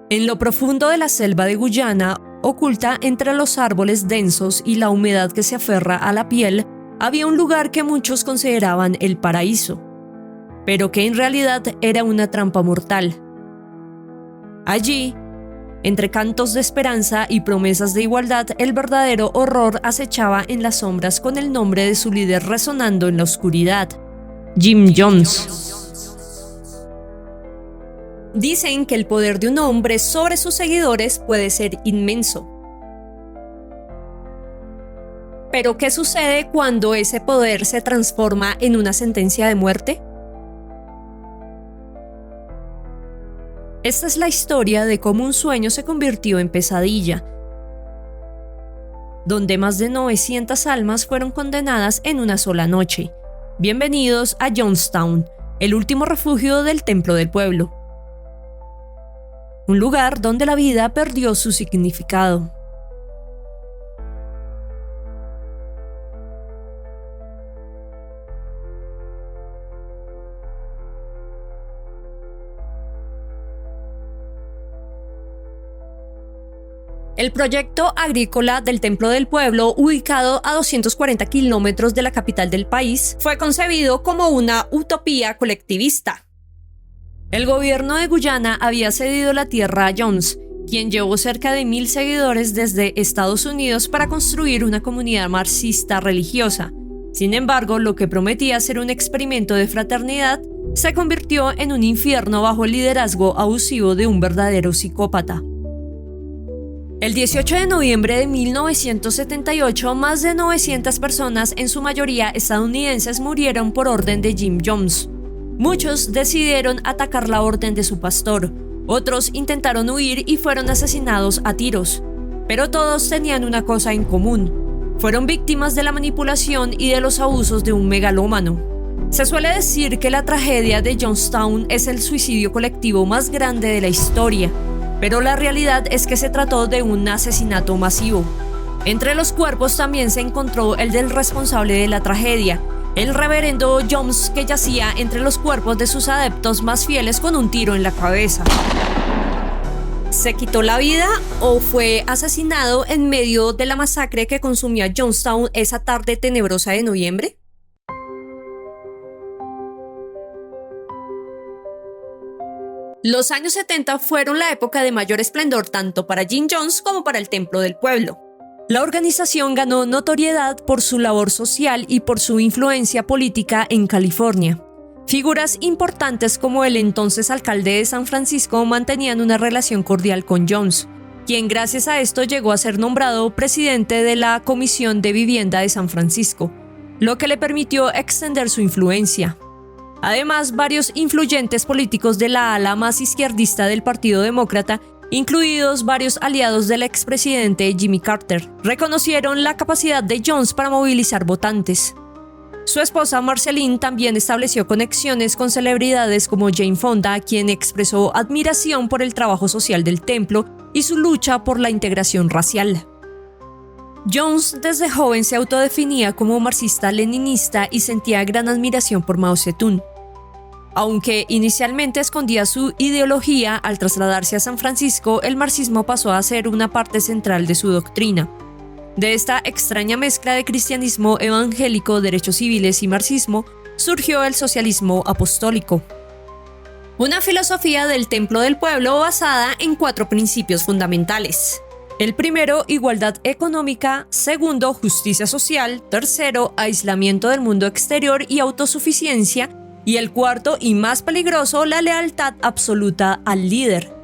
En lo profundo de la selva de Guyana, oculta entre los árboles densos y la humedad que se aferra a la piel, había un lugar que muchos consideraban el paraíso, pero que en realidad era una trampa mortal. Allí, entre cantos de esperanza y promesas de igualdad, el verdadero horror acechaba en las sombras con el nombre de su líder resonando en la oscuridad: Jim Jones. Dicen que el poder de un hombre sobre sus seguidores puede ser inmenso. ¿Pero qué sucede cuando ese poder se transforma en una sentencia de muerte? Esta es la historia de cómo un sueño se convirtió en pesadilla, donde más de 900 almas fueron condenadas en una sola noche. Bienvenidos a Jonestown, el último refugio del Templo del Pueblo. Un lugar donde la vida perdió su significado. El proyecto agrícola del Templo del Pueblo, ubicado a 240 kilómetros de la capital del país, fue concebido como una utopía colectivista. El gobierno de Guyana había cedido la tierra a Jones, quien llevó cerca de 1000 seguidores desde Estados Unidos para construir una comunidad marxista religiosa. Sin embargo, lo que prometía ser un experimento de fraternidad se convirtió en un infierno bajo el liderazgo abusivo de un verdadero psicópata. El 18 de noviembre de 1978, más de 900 personas, en su mayoría estadounidenses, murieron por orden de Jim Jones. Muchos decidieron atacar la orden de su pastor, otros intentaron huir y fueron asesinados a tiros. Pero todos tenían una cosa en común: fueron víctimas de la manipulación y de los abusos de un megalómano. Se suele decir que la tragedia de Jonestown es el suicidio colectivo más grande de la historia, pero la realidad es que se trató de un asesinato masivo. Entre los cuerpos también se encontró el del responsable de la tragedia, el reverendo Jones, que yacía entre los cuerpos de sus adeptos más fieles con un tiro en la cabeza. ¿Se quitó la vida o fue asesinado en medio de la masacre que consumía Jonestown esa tarde tenebrosa de noviembre? Los años 70 fueron la época de mayor esplendor tanto para Jim Jones como para el Templo del Pueblo. La organización ganó notoriedad por su labor social y por su influencia política en California. Figuras importantes como el entonces alcalde de San Francisco mantenían una relación cordial con Jones, quien gracias a esto llegó a ser nombrado presidente de la Comisión de Vivienda de San Francisco, lo que le permitió extender su influencia. Además, varios influyentes políticos de la ala más izquierdista del Partido Demócrata, incluidos varios aliados del expresidente Jimmy Carter, reconocieron la capacidad de Jones para movilizar votantes. Su esposa Marceline también estableció conexiones con celebridades como Jane Fonda, quien expresó admiración por el trabajo social del templo y su lucha por la integración racial. Jones desde joven se autodefinía como marxista-leninista y sentía gran admiración por Mao Zedong. Aunque inicialmente escondía su ideología, al trasladarse a San Francisco, el marxismo pasó a ser una parte central de su doctrina. De esta extraña mezcla de cristianismo evangélico, derechos civiles y marxismo, surgió el socialismo apostólico. Una filosofía del Templo del Pueblo basada en 4 principios fundamentales. El primero, igualdad económica; segundo, justicia social; tercero, aislamiento del mundo exterior y autosuficiencia; y el cuarto y más peligroso, la lealtad absoluta al líder.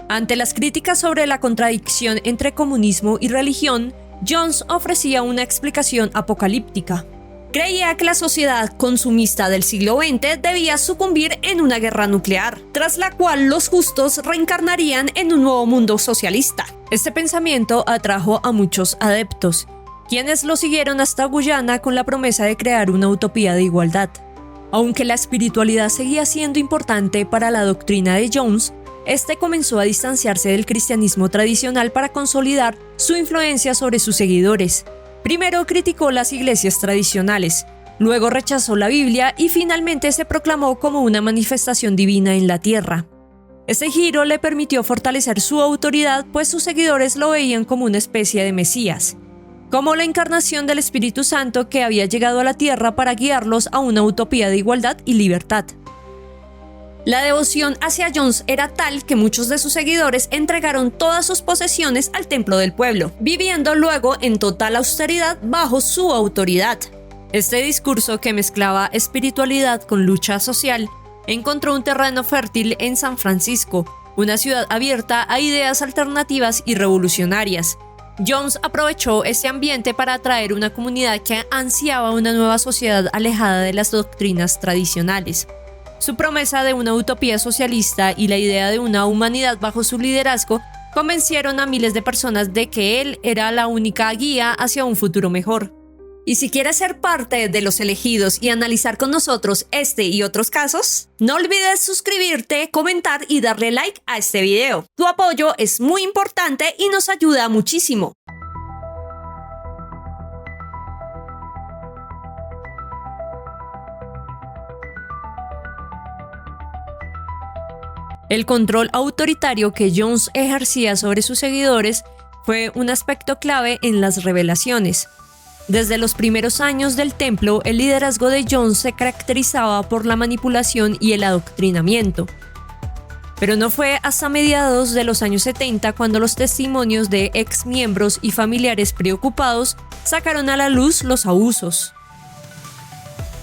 Ante las críticas sobre la contradicción entre comunismo y religión, Jones ofrecía una explicación apocalíptica. Creía que la sociedad consumista del siglo XX debía sucumbir en una guerra nuclear, tras la cual los justos reencarnarían en un nuevo mundo socialista. Este pensamiento atrajo a muchos adeptos, quienes lo siguieron hasta Guyana con la promesa de crear una utopía de igualdad. Aunque la espiritualidad seguía siendo importante para la doctrina de Jones, este comenzó a distanciarse del cristianismo tradicional para consolidar su influencia sobre sus seguidores. Primero criticó las iglesias tradicionales, luego rechazó la Biblia y finalmente se proclamó como una manifestación divina en la tierra. Este giro le permitió fortalecer su autoridad, pues sus seguidores lo veían como una especie de Mesías, como la encarnación del Espíritu Santo que había llegado a la tierra para guiarlos a una utopía de igualdad y libertad. La devoción hacia Jones era tal que muchos de sus seguidores entregaron todas sus posesiones al templo del pueblo, viviendo luego en total austeridad bajo su autoridad. Este discurso, que mezclaba espiritualidad con lucha social, encontró un terreno fértil en San Francisco, una ciudad abierta a ideas alternativas y revolucionarias. Jones aprovechó este ambiente para atraer una comunidad que ansiaba una nueva sociedad alejada de las doctrinas tradicionales. Su promesa de una utopía socialista y la idea de una humanidad bajo su liderazgo convencieron a miles de personas de que él era la única guía hacia un futuro mejor. Y si quieres ser parte de los elegidos y analizar con nosotros este y otros casos, no olvides suscribirte, comentar y darle like a este video. Tu apoyo es muy importante y nos ayuda muchísimo. El control autoritario que Jones ejercía sobre sus seguidores fue un aspecto clave en las revelaciones. Desde los primeros años del templo, el liderazgo de Jones se caracterizaba por la manipulación y el adoctrinamiento. Pero no fue hasta mediados de los años 70 cuando los testimonios de ex miembros y familiares preocupados sacaron a la luz los abusos.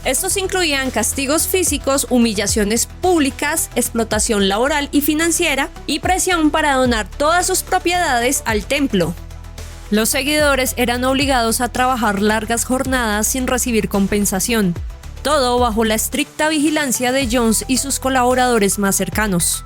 Estos incluían castigos físicos, humillaciones públicas, explotación laboral y financiera y presión para donar todas sus propiedades al templo. Los seguidores eran obligados a trabajar largas jornadas sin recibir compensación, todo bajo la estricta vigilancia de Jones y sus colaboradores más cercanos.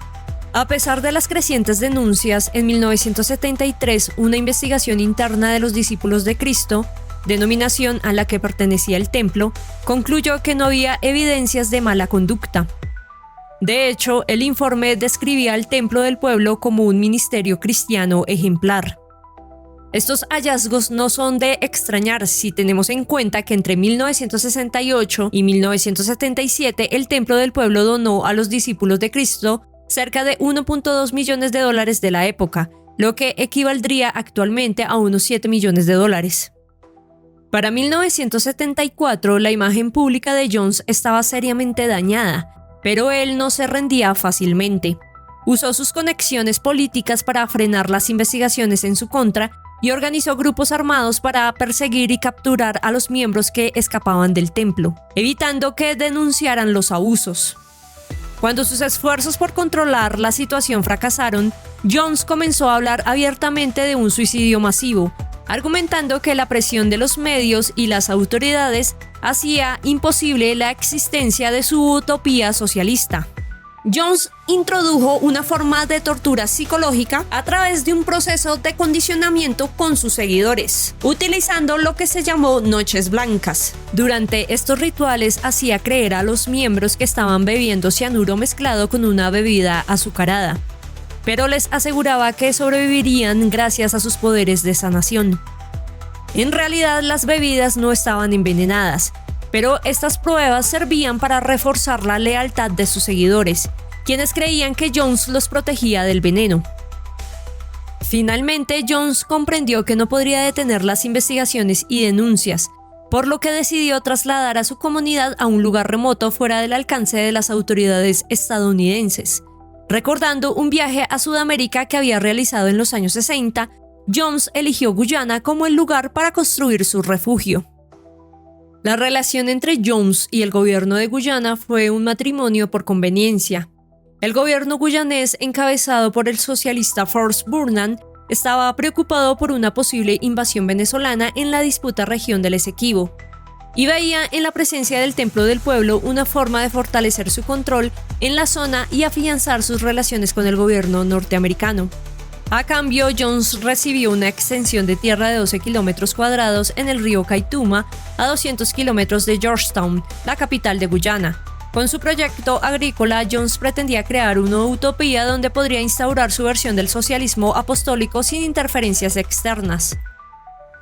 A pesar de las crecientes denuncias, en 1973 una investigación interna de los discípulos de Cristo, denominación a la que pertenecía el templo, concluyó que no había evidencias de mala conducta. De hecho, el informe describía al templo del pueblo como un ministerio cristiano ejemplar. Estos hallazgos no son de extrañar si tenemos en cuenta que entre 1968 y 1977 el templo del pueblo donó a los discípulos de Cristo cerca de 1.2 millones de dólares de la época, lo que equivaldría actualmente a unos 7 millones de dólares. Para 1974, la imagen pública de Jones estaba seriamente dañada, pero él no se rendía fácilmente. Usó sus conexiones políticas para frenar las investigaciones en su contra y organizó grupos armados para perseguir y capturar a los miembros que escapaban del templo, evitando que denunciaran los abusos. Cuando sus esfuerzos por controlar la situación fracasaron, Jones comenzó a hablar abiertamente de un suicidio masivo, argumentando que la presión de los medios y las autoridades hacía imposible la existencia de su utopía socialista. Jones introdujo una forma de tortura psicológica a través de un proceso de condicionamiento con sus seguidores, utilizando lo que se llamó noches blancas. Durante estos rituales hacía creer a los miembros que estaban bebiendo cianuro mezclado con una bebida azucarada, pero les aseguraba que sobrevivirían gracias a sus poderes de sanación. En realidad, las bebidas no estaban envenenadas, pero estas pruebas servían para reforzar la lealtad de sus seguidores, quienes creían que Jones los protegía del veneno. Finalmente, Jones comprendió que no podría detener las investigaciones y denuncias, por lo que decidió trasladar a su comunidad a un lugar remoto fuera del alcance de las autoridades estadounidenses. Recordando un viaje a Sudamérica que había realizado en los años 60, Jones eligió Guyana como el lugar para construir su refugio. La relación entre Jones y el gobierno de Guyana fue un matrimonio por conveniencia. El gobierno guyanés, encabezado por el socialista Forrest Burnham, estaba preocupado por una posible invasión venezolana en la disputa región del Esequibo, y veía en la presencia del Templo del Pueblo una forma de fortalecer su control en la zona y afianzar sus relaciones con el gobierno norteamericano. A cambio, Jones recibió una extensión de tierra de 12 kilómetros cuadrados en el río Kaituma, a 200 kilómetros de Georgetown, la capital de Guyana. Con su proyecto agrícola, Jones pretendía crear una utopía donde podría instaurar su versión del socialismo apostólico sin interferencias externas.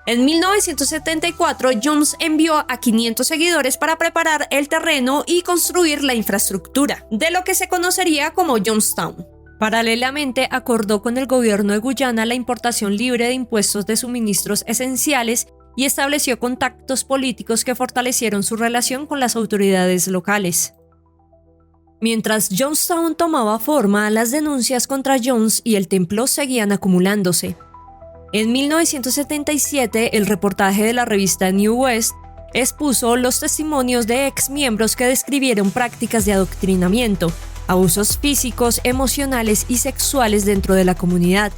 En 1974, Jones envió a 500 seguidores para preparar el terreno y construir la infraestructura de lo que se conocería como Jonestown. Paralelamente, acordó con el gobierno de Guyana la importación libre de impuestos de suministros esenciales y estableció contactos políticos que fortalecieron su relación con las autoridades locales. Mientras Jonestown tomaba forma, las denuncias contra Jones y el templo seguían acumulándose. En 1977, el reportaje de la revista New West expuso los testimonios de exmiembros que describieron prácticas de adoctrinamiento, abusos físicos, emocionales y sexuales dentro de la comunidad.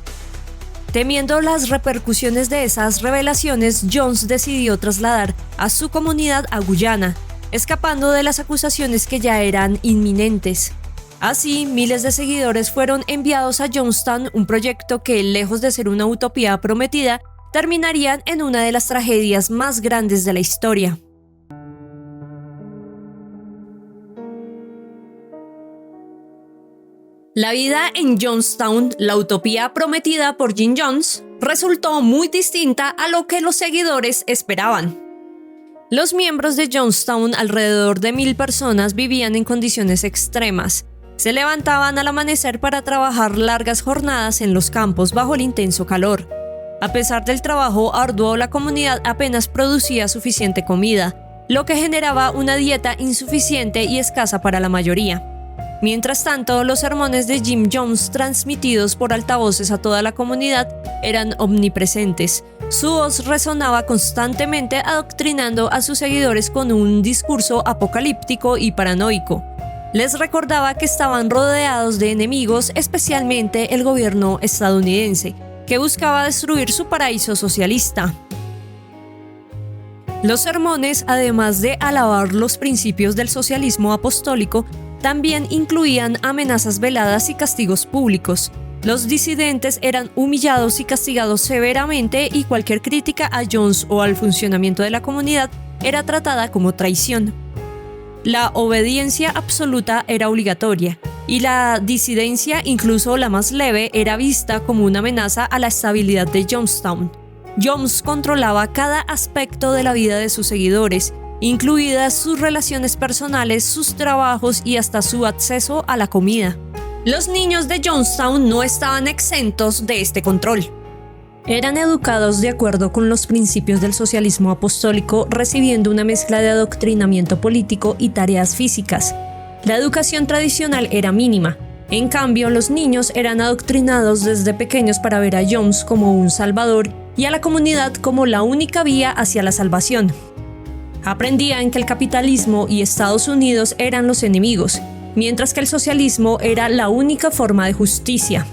Temiendo las repercusiones de esas revelaciones, Jones decidió trasladar a su comunidad a Guyana, escapando de las acusaciones que ya eran inminentes. Así, miles de seguidores fueron enviados a Jonestown, un proyecto que, lejos de ser una utopía prometida, terminarían en una de las tragedias más grandes de la historia. La vida en Jonestown, la utopía prometida por Jim Jones, resultó muy distinta a lo que los seguidores esperaban. Los miembros de Jonestown, alrededor de 1000 personas, vivían en condiciones extremas. Se levantaban al amanecer para trabajar largas jornadas en los campos bajo el intenso calor. A pesar del trabajo arduo, la comunidad apenas producía suficiente comida, lo que generaba una dieta insuficiente y escasa para la mayoría. Mientras tanto, los sermones de Jim Jones, transmitidos por altavoces a toda la comunidad, eran omnipresentes. Su voz resonaba constantemente, adoctrinando a sus seguidores con un discurso apocalíptico y paranoico. Les recordaba que estaban rodeados de enemigos, especialmente el gobierno estadounidense, que buscaba destruir su paraíso socialista. Los sermones, además de alabar los principios del socialismo apostólico, también incluían amenazas veladas y castigos públicos. Los disidentes eran humillados y castigados severamente, y cualquier crítica a Jones o al funcionamiento de la comunidad era tratada como traición. La obediencia absoluta era obligatoria, y la disidencia, incluso la más leve, era vista como una amenaza a la estabilidad de Jonestown. Jones controlaba cada aspecto de la vida de sus seguidores, incluidas sus relaciones personales, sus trabajos y hasta su acceso a la comida. Los niños de Jonestown no estaban exentos de este control. Eran educados de acuerdo con los principios del socialismo apostólico, recibiendo una mezcla de adoctrinamiento político y tareas físicas. La educación tradicional era mínima. En cambio, los niños eran adoctrinados desde pequeños para ver a Jones como un salvador y a la comunidad como la única vía hacia la salvación. Aprendían que el capitalismo y Estados Unidos eran los enemigos, mientras que el socialismo era la única forma de justicia.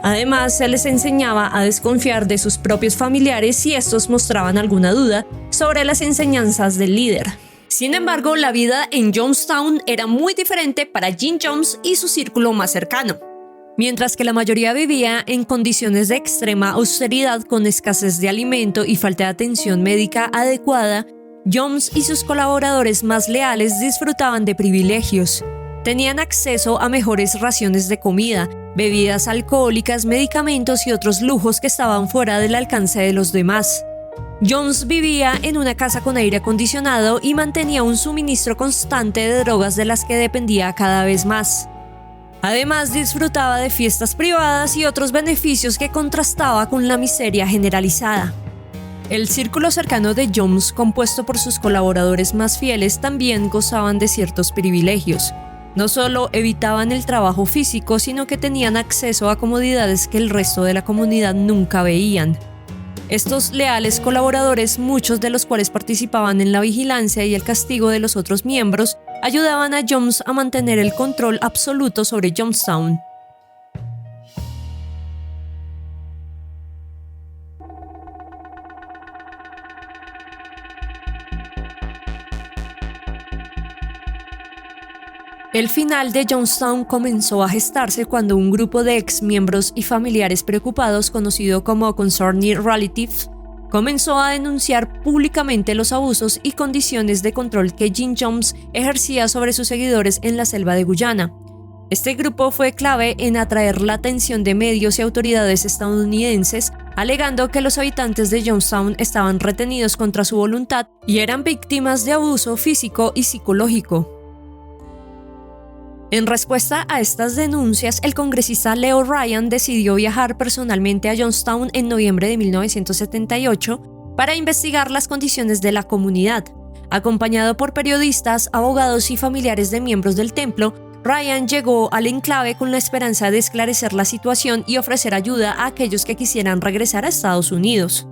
Además, se les enseñaba a desconfiar de sus propios familiares si estos mostraban alguna duda sobre las enseñanzas del líder. Sin embargo, la vida en Jonestown era muy diferente para Jim Jones y su círculo más cercano. Mientras que la mayoría vivía en condiciones de extrema austeridad con escasez de alimento y falta de atención médica adecuada, Jones y sus colaboradores más leales disfrutaban de privilegios. Tenían acceso a mejores raciones de comida, bebidas alcohólicas, medicamentos y otros lujos que estaban fuera del alcance de los demás. Jones vivía en una casa con aire acondicionado y mantenía un suministro constante de drogas de las que dependía cada vez más. Además, disfrutaba de fiestas privadas y otros beneficios que contrastaba con la miseria generalizada. El círculo cercano de Jones, compuesto por sus colaboradores más fieles, también gozaban de ciertos privilegios. No solo evitaban el trabajo físico, sino que tenían acceso a comodidades que el resto de la comunidad nunca veían. Estos leales colaboradores, muchos de los cuales participaban en la vigilancia y el castigo de los otros miembros, ayudaban a Jones a mantener el control absoluto sobre Jonestown. El final de Jonestown comenzó a gestarse cuando un grupo de exmiembros y familiares preocupados, conocido como Concerned Relatives, comenzó a denunciar públicamente los abusos y condiciones de control que Jim Jones ejercía sobre sus seguidores en la selva de Guyana. Este grupo fue clave en atraer la atención de medios y autoridades estadounidenses, alegando que los habitantes de Jonestown estaban retenidos contra su voluntad y eran víctimas de abuso físico y psicológico. En respuesta a estas denuncias, el congresista Leo Ryan decidió viajar personalmente a Johnstown en noviembre de 1978 para investigar las condiciones de la comunidad. Acompañado por periodistas, abogados y familiares de miembros del templo, Ryan llegó al enclave con la esperanza de esclarecer la situación y ofrecer ayuda a aquellos que quisieran regresar a Estados Unidos.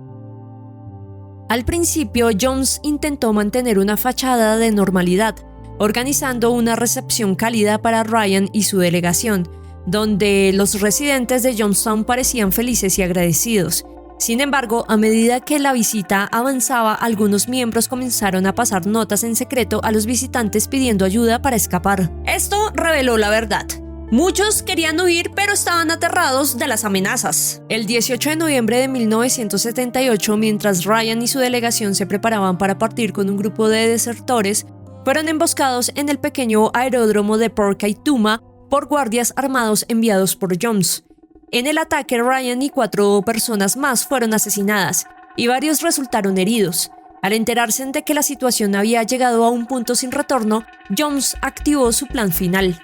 Al principio, Jones intentó mantener una fachada de normalidad, organizando una recepción cálida para Ryan y su delegación, donde los residentes de Johnstown parecían felices y agradecidos. Sin embargo, a medida que la visita avanzaba, algunos miembros comenzaron a pasar notas en secreto a los visitantes pidiendo ayuda para escapar. Esto reveló la verdad. Muchos querían huir, pero estaban aterrados de las amenazas. El 18 de noviembre de 1978, mientras Ryan y su delegación se preparaban para partir con un grupo de desertores, fueron emboscados en el pequeño aeródromo de Port Kaituma por guardias armados enviados por Jones. En el ataque, Ryan y 4 personas más fueron asesinadas, y varios resultaron heridos. Al enterarse de que la situación había llegado a un punto sin retorno, Jones activó su plan final.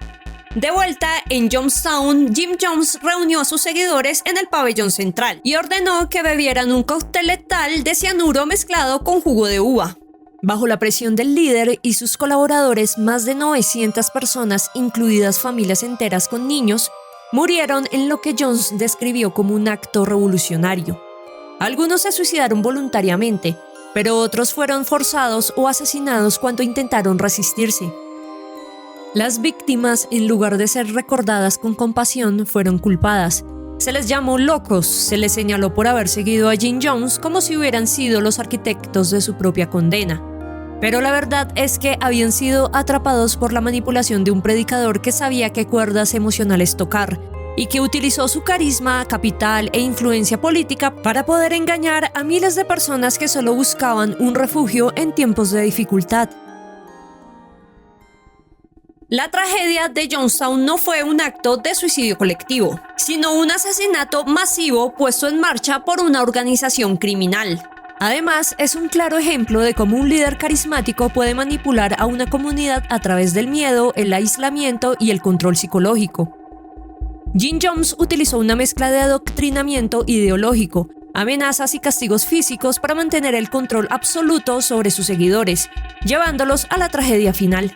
De vuelta en Johnstown, Jim Jones reunió a sus seguidores en el pabellón central y ordenó que bebieran un cóctel letal de cianuro mezclado con jugo de uva. Bajo la presión del líder y sus colaboradores, más de 900 personas, incluidas familias enteras con niños, murieron en lo que Jones describió como un acto revolucionario. Algunos se suicidaron voluntariamente, pero otros fueron forzados o asesinados cuando intentaron resistirse. Las víctimas, en lugar de ser recordadas con compasión, fueron culpadas. Se les llamó locos, se les señaló por haber seguido a Jim Jones como si hubieran sido los arquitectos de su propia condena. Pero la verdad es que habían sido atrapados por la manipulación de un predicador que sabía qué cuerdas emocionales tocar y que utilizó su carisma, capital e influencia política para poder engañar a miles de personas que solo buscaban un refugio en tiempos de dificultad. La tragedia de Johnstown no fue un acto de suicidio colectivo, sino un asesinato masivo puesto en marcha por una organización criminal. Además, es un claro ejemplo de cómo un líder carismático puede manipular a una comunidad a través del miedo, el aislamiento y el control psicológico. Jim Jones utilizó una mezcla de adoctrinamiento ideológico, amenazas y castigos físicos para mantener el control absoluto sobre sus seguidores, llevándolos a la tragedia final.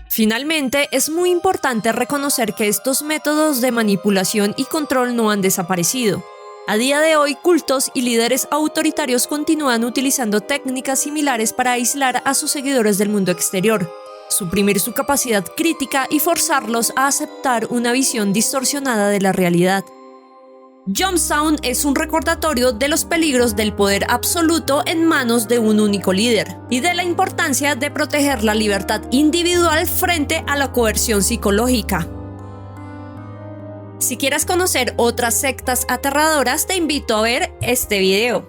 Finalmente, es muy importante reconocer que estos métodos de manipulación y control no han desaparecido. A día de hoy, cultos y líderes autoritarios continúan utilizando técnicas similares para aislar a sus seguidores del mundo exterior, suprimir su capacidad crítica y forzarlos a aceptar una visión distorsionada de la realidad. Johnstown es un recordatorio de los peligros del poder absoluto en manos de un único líder y de la importancia de proteger la libertad individual frente a la coerción psicológica. Si quieres conocer otras sectas aterradoras, te invito a ver este video.